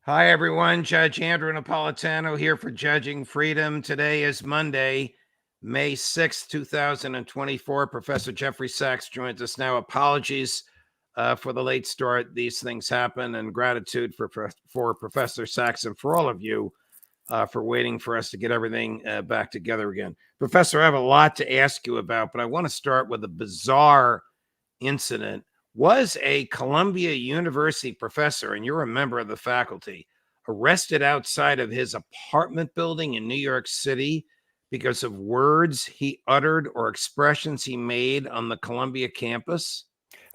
Hi, everyone. Judge Andrew Napolitano here for Judging Freedom. Today is Monday, May 6th, 2024. Professor Jeffrey Sachs joins us now. Apologies for the late start. These things happen, and gratitude for Professor Sachs and for all of you for waiting for us to get everything back together again. Professor, I have a lot to ask you about, but I want to start with a bizarre incident. Was a Columbia University professor, and you're a member of the faculty, arrested outside of his apartment building in New York City because of words he uttered or expressions he made on the Columbia campus?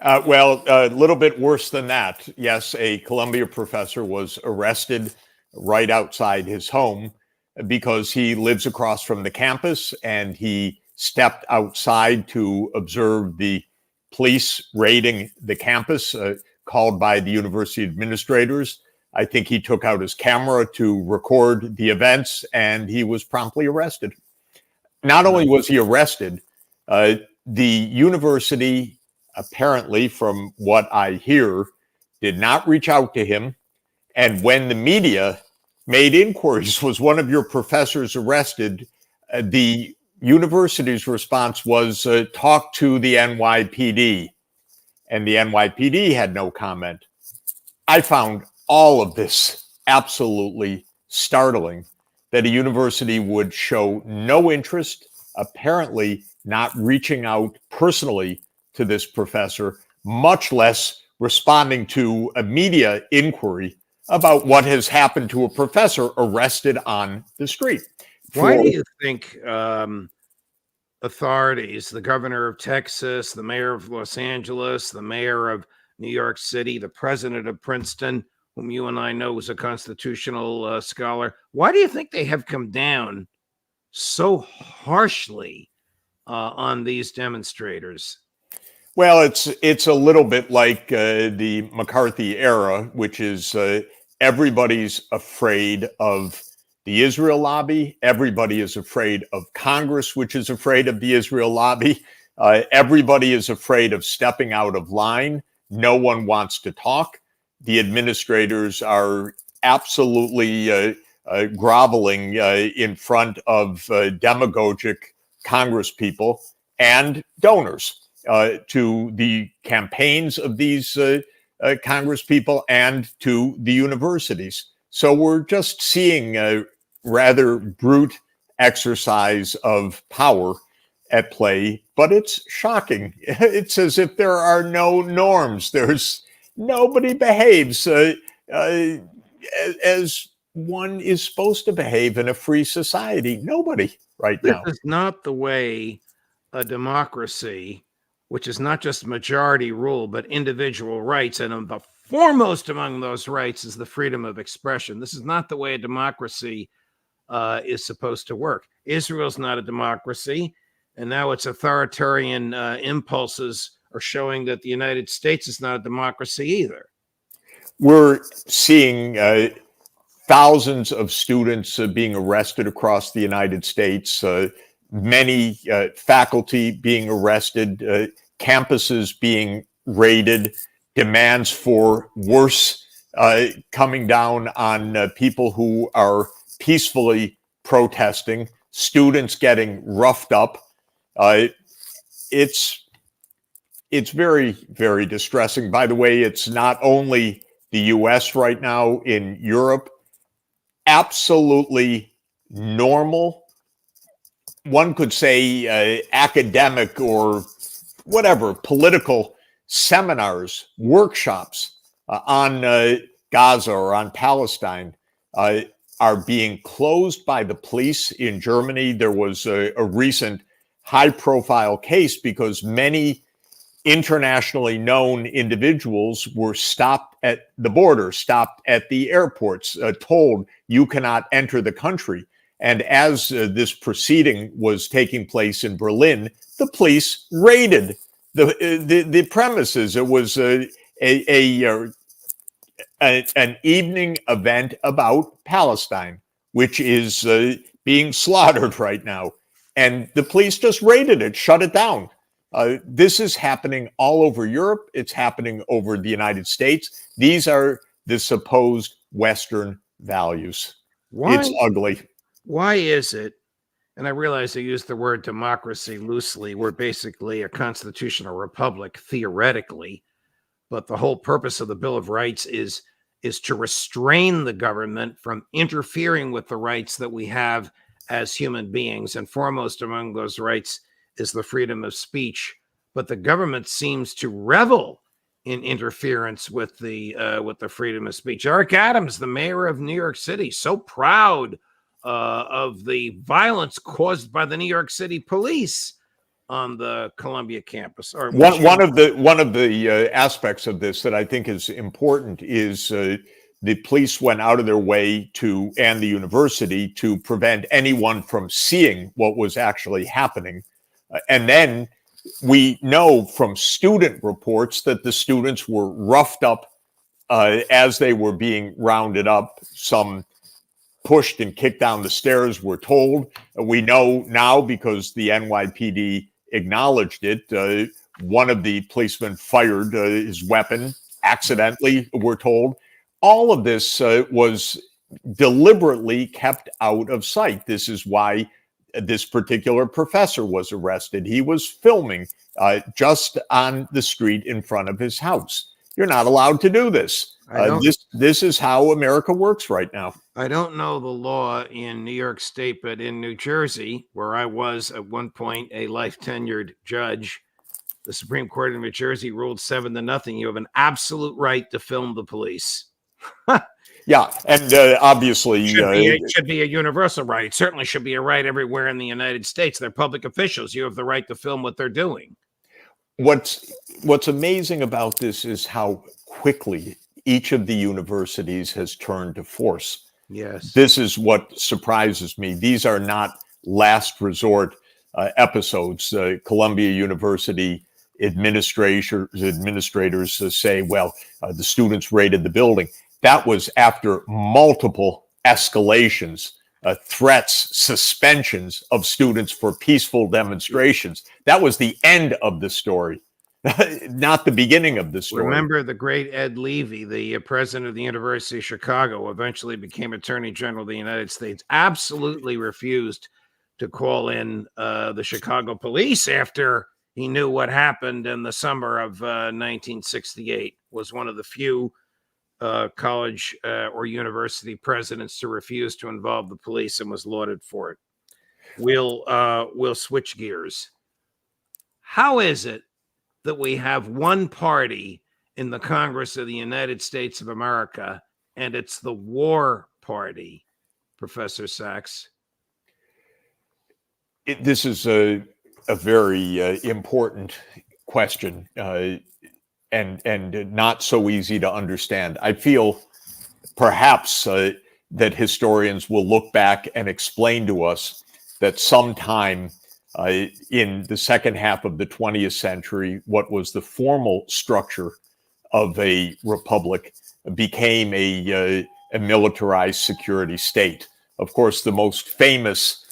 Well, a little bit worse than that. Yes, a Columbia professor was arrested right outside his home because he lives across from the campus and he stepped outside to observe the police raiding the campus, called by the university administrators. I think he took out his camera to record the events and he was promptly arrested. Not only was he arrested, the university, apparently, from what I hear, did not reach out to him. And when the media made inquiries, was one of your professors arrested? The university's response was, talk to the NYPD. And the NYPD had no comment. I found all of this absolutely startling, that a university would show no interest, apparently not reaching out personally to this professor, much less responding to a media inquiry about what has happened to a professor arrested on the street. Why do you think authorities, the governor of Texas, the mayor of Los Angeles, the mayor of New York City, the president of Princeton, whom you and I know was a constitutional scholar, why do you think they have come down so harshly on these demonstrators? Well, it's a little bit like the McCarthy era, which is everybody's afraid of the Israel lobby. Everybody is afraid of Congress, which is afraid of the Israel lobby. Everybody is afraid of stepping out of line. No one wants to talk. The administrators are absolutely groveling in front of demagogic Congress people and donors to the campaigns of these Congress people and to the universities. So we're just seeing a rather brute exercise of power at play, but it's shocking. It's as if there are no norms. Nobody behaves as one is supposed to behave in a free society. Nobody right now. This is not the way a democracy, which is not just majority rule, but individual rights. And the foremost among those rights is the freedom of expression. This is not the way a democracy is supposed to work. Israel's not a democracy. And now its authoritarian impulses are showing that the United States is not a democracy either. We're seeing thousands of students being arrested across the United States, many faculty being arrested, campuses being raided, demands for worse coming down on people who are peacefully protesting, students getting roughed up. It's very, very distressing. By the way, it's not only the US right now, in Europe, absolutely normal, one could say academic or whatever, political seminars, workshops on Gaza or on Palestine are being closed by the police in Germany. There was a recent high-profile case because many internationally known individuals were stopped at the border, stopped at the airports, told you cannot enter the country. And as this proceeding was taking place in Berlin, the police raided the premises. It was an evening event about Palestine, which is being slaughtered right now. And the police just raided it, shut it down. This is happening all over Europe. It's happening over the United States. These are the supposed Western values. Why? It's ugly. Why is it? And I realize I use the word democracy loosely. We're basically a constitutional republic, theoretically, but the whole purpose of the Bill of Rights is to restrain the government from interfering with the rights that we have as human beings. And foremost among those rights is the freedom of speech. But the government seems to revel in interference with the freedom of speech. Eric Adams, the mayor of New York City, so proud of the violence caused by the New York City police on the Columbia campus. Or one of the aspects of this that I think is important is the police went out of their way to, and the university, to prevent anyone from seeing what was actually happening. And then we know from student reports that the students were roughed up as they were being rounded up. Some pushed and kicked down the stairs, we're told. We know now because the NYPD acknowledged it. One of the policemen fired his weapon accidentally, we're told. All of this was deliberately kept out of sight. This is why this particular professor was arrested. He was filming just on the street in front of his house. You're not allowed to do this. This is how America works right now. I don't know the law in New York State, but in New Jersey, where I was at one point a life tenured judge, the Supreme Court of New Jersey ruled 7-0. You have an absolute right to film the police. Yeah, and obviously it should be a universal right. It certainly should be a right everywhere in the United States. They're public officials. You have the right to film what they're doing. What's amazing about this is how quickly each of the universities has turned to force. Yes. This is what surprises me. These are not last resort episodes. Columbia University administrators say, well, the students raided the building. That was after multiple escalations, threats, suspensions of students for peaceful demonstrations. That was the end of the story, not the beginning of the story. Remember the great Ed Levy, the president of the University of Chicago, eventually became Attorney General of the United States, absolutely refused to call in the Chicago police after he knew what happened in the summer of 1968. Was one of the few college or university presidents to refuse to involve the police and was lauded for it. We'll switch gears. How is it that we have one party in the Congress of the United States of America, and it's the war party, Professor Sachs? This is a very important question. And not so easy to understand. I feel perhaps that historians will look back and explain to us that sometime in the second half of the 20th century, what was the formal structure of a republic became a militarized security state. Of course, the most famous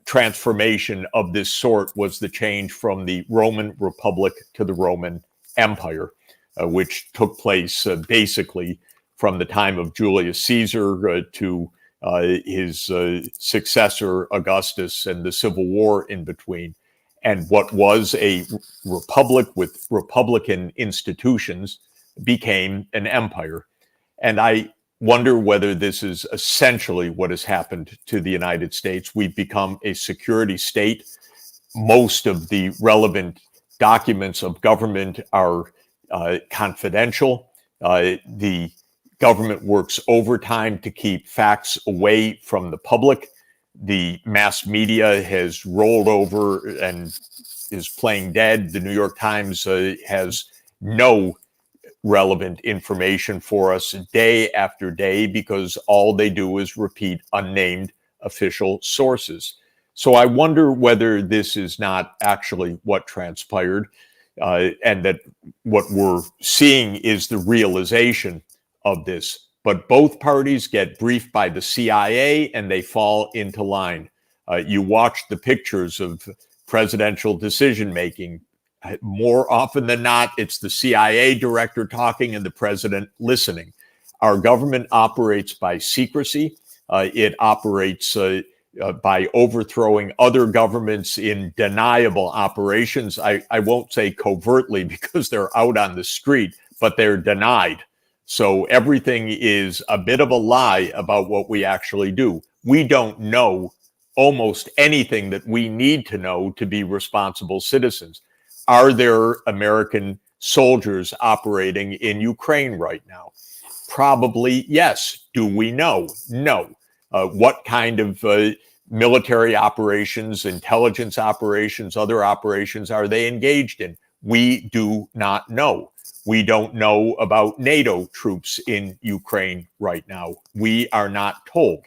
transformation of this sort was the change from the Roman Republic to the Roman Empire, which took place basically from the time of Julius Caesar to his successor Augustus and the Civil War in between. And what was a republic with republican institutions became an empire. And I wonder whether this is essentially what has happened to the United States. We've become a security state. Most of the relevant documents of government are confidential. The government works overtime to keep facts away from the public. The mass media has rolled over and is playing dead. The New York Times has no relevant information for us day after day because all they do is repeat unnamed official sources. So I wonder whether this is not actually what transpired, and that what we're seeing is the realization of this. But both parties get briefed by the CIA and they fall into line. You watch the pictures of presidential decision-making More often than not, it's the CIA director talking and the president listening. Our government operates by secrecy. It operates by overthrowing other governments in deniable operations. I won't say covertly because they're out on the street, but they're denied. So everything is a bit of a lie about what we actually do. We don't know almost anything that we need to know to be responsible citizens. Are there American soldiers operating in Ukraine right now? Probably yes. Do we know? No. What kind of military operations, intelligence operations, other operations are they engaged in? We do not know. We don't know about NATO troops in Ukraine right now. We are not told.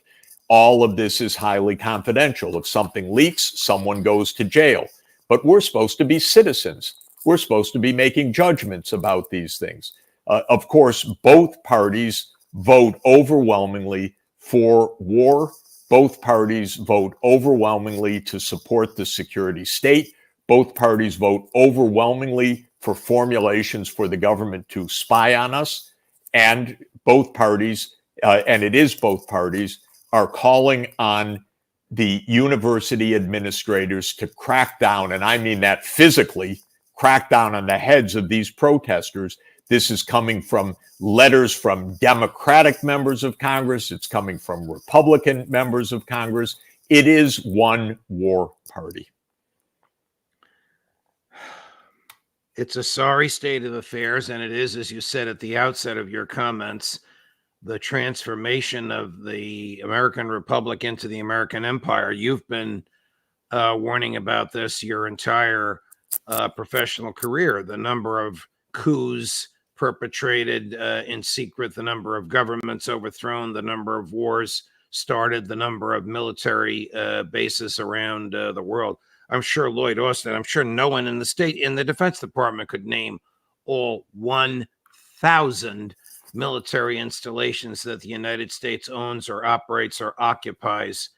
All of this is highly confidential. If something leaks, someone goes to jail. But we're supposed to be citizens. We're supposed to be making judgments about these things. Of course, both parties vote overwhelmingly for war. Both parties vote overwhelmingly to support the security state. Both parties vote overwhelmingly for formulations for the government to spy on us. And both parties, and it is both parties, are calling on the university administrators to crack down, and I mean that physically, crack down on the heads of these protesters. This is coming from letters from Democratic members of Congress. It's coming from Republican members of Congress. It is one war party. It's a sorry state of affairs, and it is, as you said at the outset of your comments, the transformation of the American Republic into the American Empire. You've been warning about this your entire professional career. The number of coups perpetrated in secret, the number of governments overthrown, the number of wars started, the number of military bases around the world. I'm sure Lloyd Austin, I'm sure no one in the Defense Department could name all 1,000 military installations that the United States owns or operates or occupies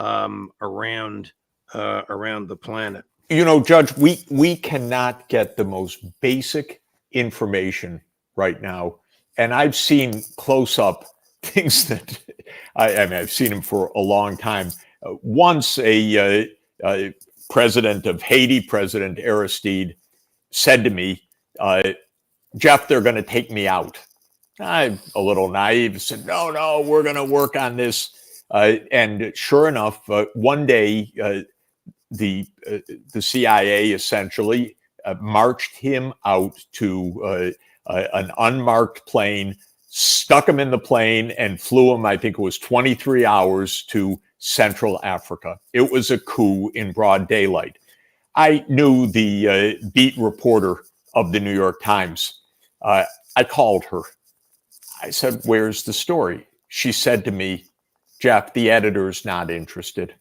around the planet. You know, Judge, we cannot get the most basic information right now. And I've seen close up things that I mean, I've seen them for a long time. Once a president of Haiti, President Aristide, said to me, Jeff, they're going to take me out. I'm a little naive, said, no, we're going to work on this. And sure enough, one day, the CIA essentially marched him out to an unmarked plane, stuck him in the plane, and flew him, I think it was 23 hours, to Central Africa. It was a coup in broad daylight. I knew the beat reporter of the New York Times. I called her. I said, where's the story? She said to me, Jeff, the editor's not interested.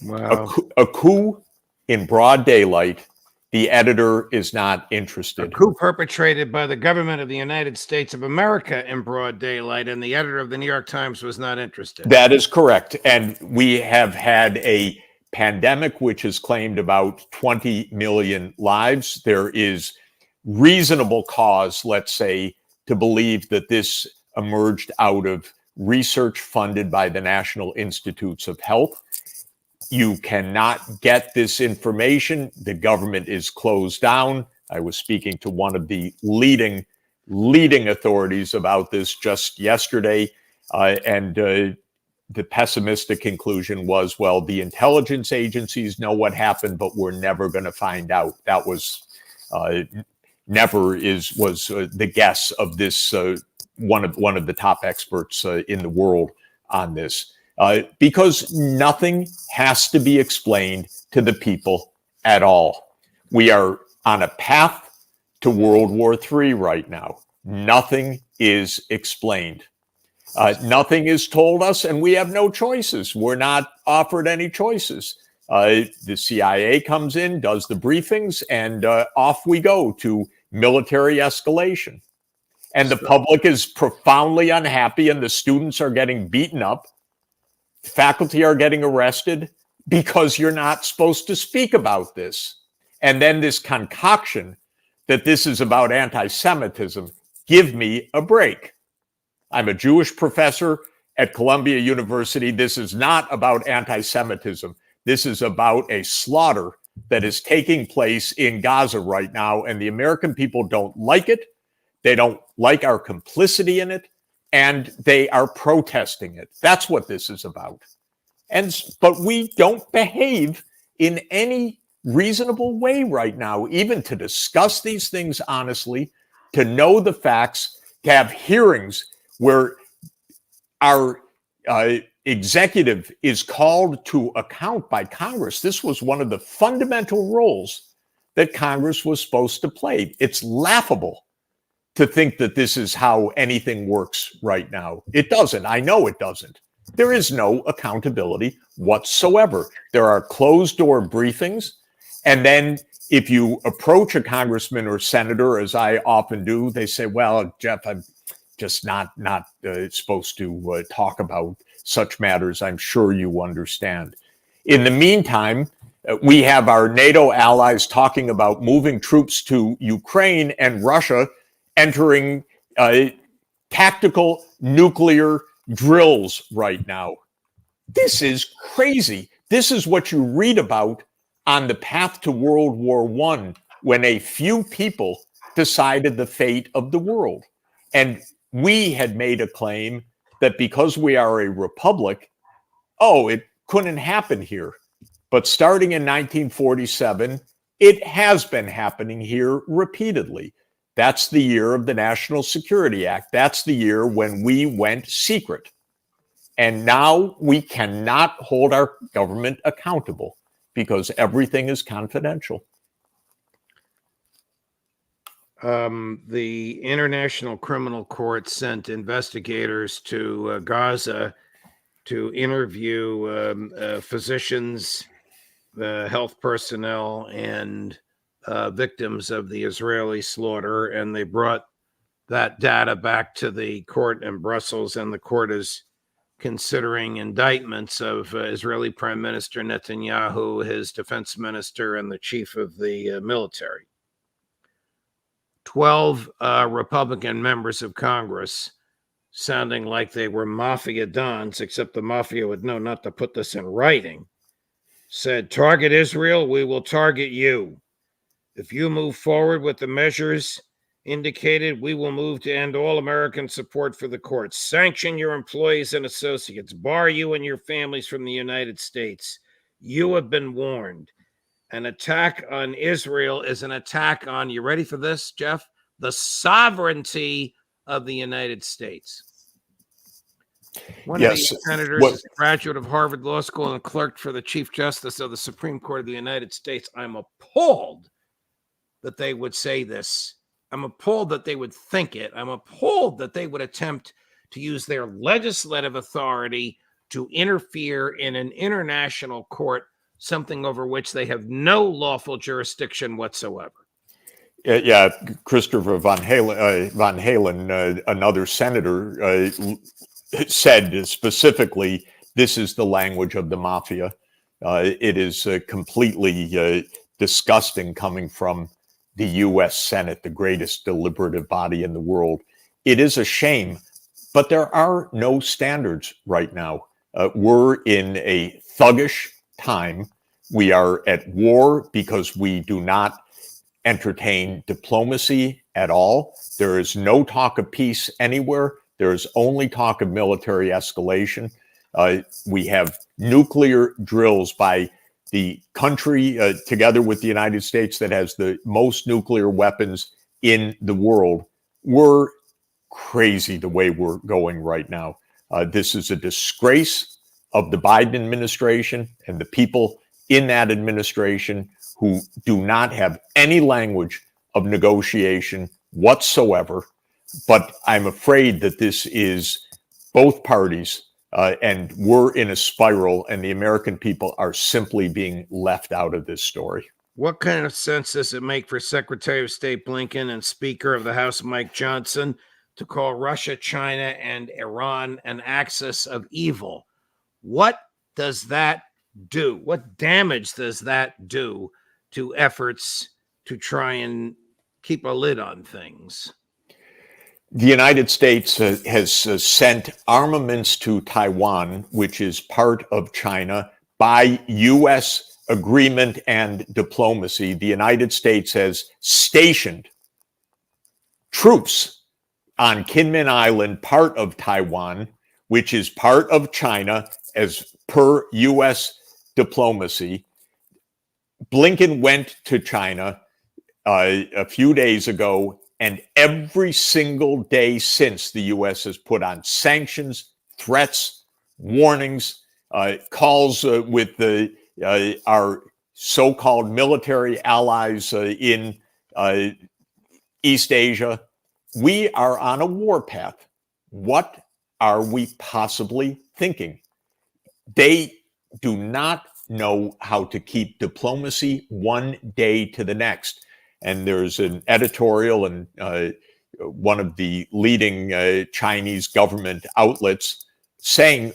Wow. A coup in broad daylight, the editor is not interested. A coup perpetrated by the government of the United States of America in broad daylight, and the editor of the New York Times was not interested. That is correct. And we have had a pandemic which has claimed about 20 million lives. There is reasonable cause, let's say, to believe that this emerged out of research funded by the National Institutes of Health. You cannot get this information. The government is closed down. I was speaking to one of the leading authorities about this just yesterday, and the pessimistic conclusion was, well, the intelligence agencies know what happened, but we're never going to find out. That was the guess of this one of the top experts in the world on this. Because nothing has to be explained to the people at all. We are on a path to World War III right now. Nothing is explained. Nothing is told us, and we have no choices. We're not offered any choices. The CIA comes in, does the briefings, and off we go to military escalation. And the public is profoundly unhappy, and the students are getting beaten up. Faculty are getting arrested because you're not supposed to speak about this. And then this concoction that this is about anti-Semitism. Give me a break. I'm a Jewish professor at Columbia University. This is not about anti-Semitism. This is about a slaughter that is taking place in Gaza right now, and the American people don't like it. They don't like our complicity in it, and they are protesting it. That's what this is about. But we don't behave in any reasonable way right now, even to discuss these things honestly, to know the facts, to have hearings where our executive is called to account by Congress. This was one of the fundamental roles that Congress was supposed to play. It's laughable to think that this is how anything works right now. It doesn't. I know it doesn't. There is no accountability whatsoever. There are closed door briefings. And then if you approach a congressman or senator, as I often do, they say, well, Jeff, I'm just not supposed to talk about such matters. I'm sure you understand. In the meantime, we have our NATO allies talking about moving troops to Ukraine and Russia entering tactical nuclear drills right now. This is crazy. This is what you read about on the path to World War I, when a few people decided the fate of the world. And we had made a claim that because we are a republic, it couldn't happen here. But starting in 1947, it has been happening here repeatedly. That's the year of the National Security Act. That's the year when we went secret. And now we cannot hold our government accountable because everything is confidential. The International Criminal Court sent investigators to Gaza to interview physicians, health personnel, and victims of the Israeli slaughter, and they brought that data back to the court in Brussels, and the court is considering indictments of Israeli Prime Minister Netanyahu, his defense minister, and the chief of the military. 12 Republican members of Congress, sounding like they were mafia dons, except the mafia would know not to put this in writing, said, "Target Israel, we will target you. If you move forward with the measures indicated, we will move to end all American support for the courts, sanction your employees and associates, bar you and your families from the United States. You have been warned. An attack on Israel is an attack on," you ready for this, Jeff? "The sovereignty of the United States." One of these senators is a graduate of Harvard Law School and clerked for the Chief Justice of the Supreme Court of the United States. I'm appalled that they would say this. I'm appalled that they would think it. I'm appalled that they would attempt to use their legislative authority to interfere in an international court, something over which they have no lawful jurisdiction whatsoever. Yeah, Christopher Van Halen, another senator, said specifically, this is the language of the mafia. It is completely disgusting coming from the U.S. Senate, the greatest deliberative body in the world. It is a shame, but there are no standards right now. We're in a thuggish time. We are at war because we do not entertain diplomacy at all. There is no talk of peace anywhere. There is only talk of military escalation. We have nuclear drills by the country, together with the United States, that has the most nuclear weapons in the world. We're crazy the way we're going right now. This is a disgrace of the Biden administration and the people in that administration who do not have any language of negotiation whatsoever. But I'm afraid that this is both parties, and we're in a spiral, and the American people are simply being left out of this story. What kind of sense does it make for Secretary of State Blinken and Speaker of the House Mike Johnson to call Russia, China, and Iran an axis of evil? What does that do? What damage does that do to efforts to try and keep a lid on things? The United States has sent armaments to Taiwan, which is part of China, by U.S. agreement and diplomacy. The United States has stationed troops on Kinmen Island, part of Taiwan, which is part of China, as per U.S. diplomacy. Blinken went to China a few days ago, and every single day since, the U.S. has put on sanctions, threats, warnings, calls with our so-called military allies in East Asia. We are on a warpath. What are we possibly thinking? They do not know how to keep diplomacy one day to the next. And there's an editorial in one of the leading Chinese government outlets saying,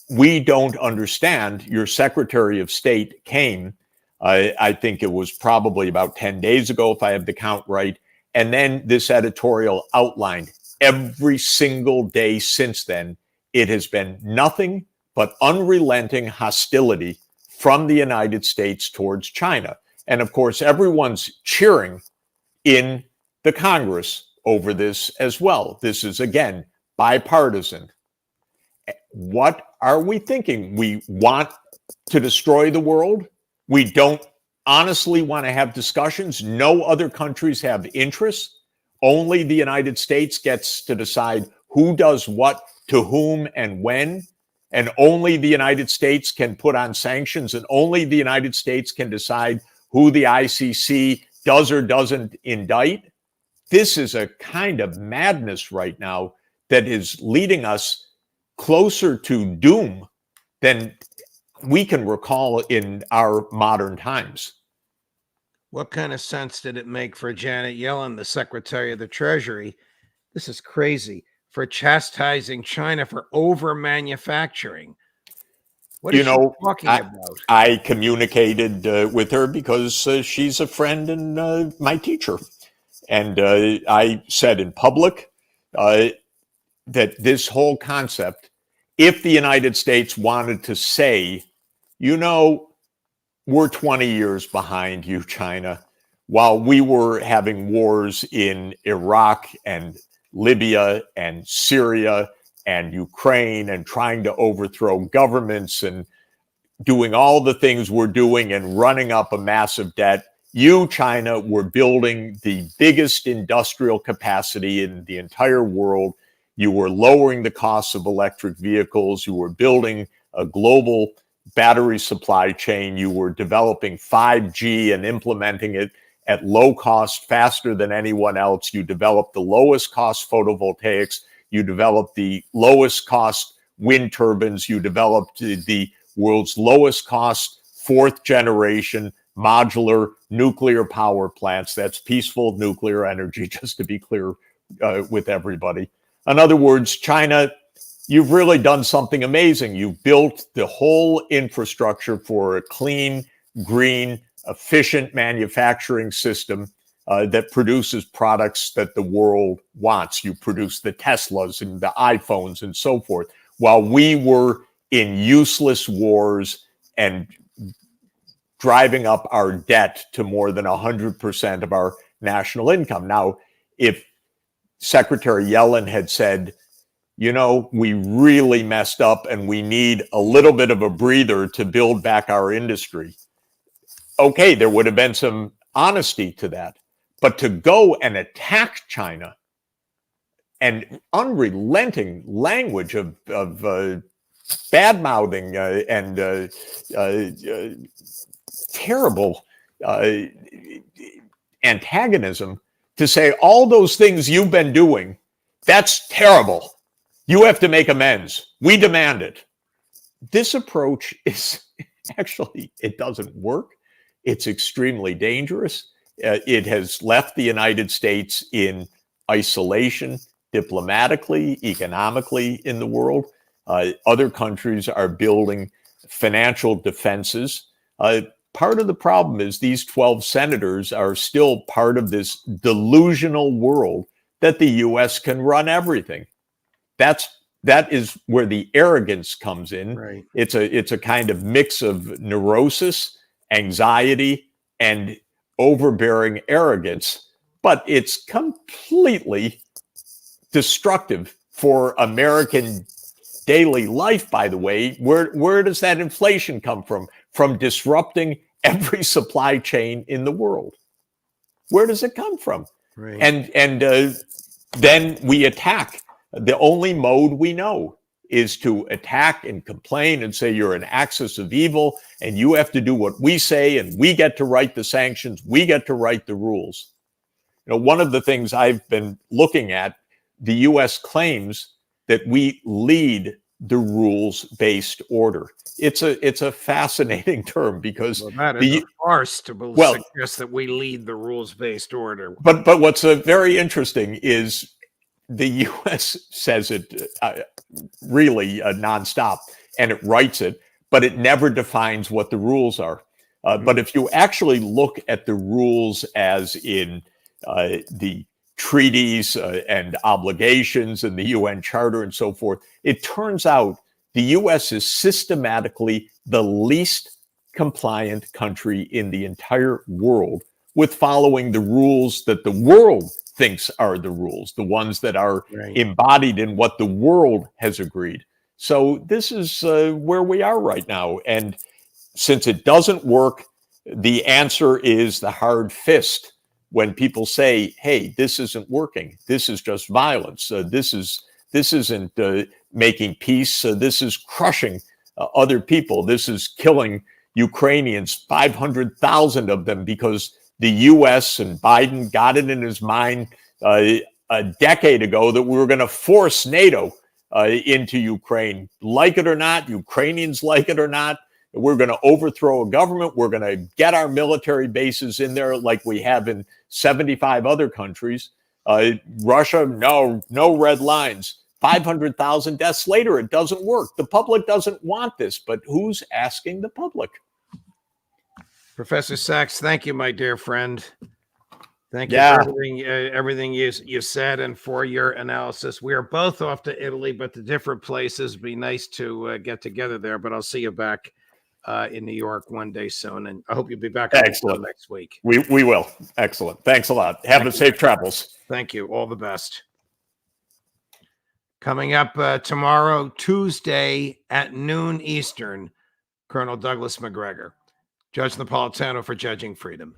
we don't understand. Your Secretary of State came, I think it was probably about 10 days ago, if I have the count right. And then this editorial outlined every single day since then, it has been nothing but unrelenting hostility from the United States towards China. And of course, everyone's cheering in the Congress over this as well. This is, again, bipartisan. What are we thinking? We want to destroy the world? We don't honestly want to have discussions? No other countries have interests? Only the United States gets to decide who does what, to whom, and when? And only the United States can put on sanctions, and only the United States can decide who the ICC does or doesn't indict? This is a kind of madness right now that is leading us closer to doom than we can recall in our modern times. What kind of sense did it make for Janet Yellen, the Secretary of the Treasury? This is crazy. For chastising China for over manufacturing. What is she talking about? I communicated with her because she's a friend and my teacher. And I said in public that this whole concept, if the United States wanted to say, you know, we're 20 years behind you, China, while we were having wars in Iraq and Libya and Syria and Ukraine and trying to overthrow governments and doing all the things we're doing and running up a massive debt. You, China, were building the biggest industrial capacity in the entire world. You were lowering the costs of electric vehicles. You were building a global battery supply chain. You were developing 5G and implementing it at low cost, faster than anyone else. You developed the lowest cost photovoltaics. You developed the lowest cost wind turbines. You developed the world's lowest cost fourth generation modular nuclear power plants. That's peaceful nuclear energy, just to be clear with everybody. In other words, China, you've really done something amazing. You've built the whole infrastructure for a clean, green, efficient manufacturing system that produces products that the world wants. You produce the Teslas and the iPhones and so forth, while we were in useless wars and driving up our debt to more than 100% of our national income. Now, if Secretary Yellen had said, you know, we really messed up and we need a little bit of a breather to build back our industry, okay, there would have been some honesty to that. But to go and attack China and unrelenting language of bad-mouthing and terrible antagonism, to say all those things you've been doing, that's terrible. You have to make amends. We demand it. This approach is actually, it doesn't work. It's extremely dangerous. It has left the United States in isolation, diplomatically, economically in the world. Other countries are building financial defenses. part of the problem is these 12 senators are still part of this delusional world that the U.S. can run everything. That is where the arrogance comes in. Right. It's a kind of mix of neurosis, anxiety, and overbearing arrogance, but it's completely destructive for American daily life, by the way. Where does that inflation come from? From disrupting every supply chain in the world. Where does it come from? Right. And then we attack. The only mode we know is to attack and complain and say you're an axis of evil and you have to do what we say and we get to write the sanctions, we get to write the rules. You know, one of the things I've been looking at, the U.S. claims that we lead the rules-based order. It's a fascinating term because that is a farce to suggest that we lead the rules-based order. But what's very interesting is the U.S. says it really nonstop, and it writes it, but it never defines what the rules are. But if you actually look at the rules as in the treaties and obligations and the UN Charter and so forth, it turns out the U.S. is systematically the least compliant country in the entire world with following the rules that the world thinks are the rules, the ones that are embodied in what the world has agreed. So this is where we are right now. And since it doesn't work, the answer is the hard fist. When people say, hey, this isn't working, this is just violence, this isn't making peace, this is crushing other people, this is killing Ukrainians, 500,000 of them, because the U.S. and Biden got it in his mind a decade ago that we were going to force NATO into Ukraine. Like it or not, Ukrainians like it or not, we're going to overthrow a government. We're going to get our military bases in there like we have in 75 other countries. Russia, no red lines. 500,000 deaths later, it doesn't work. The public doesn't want this, but who's asking the public? Professor Sachs, thank you, my dear friend. Thank you for everything you said and for your analysis. We are both off to Italy, but to different places. Be nice to get together there, but I'll see you back in New York one day soon, and I hope you'll be back next week. We will. Excellent. Thanks a lot. Have safe travels. Thank you. All the best. Coming up tomorrow, Tuesday at noon Eastern, Colonel Douglas McGregor, Judge Napolitano for Judging Freedom.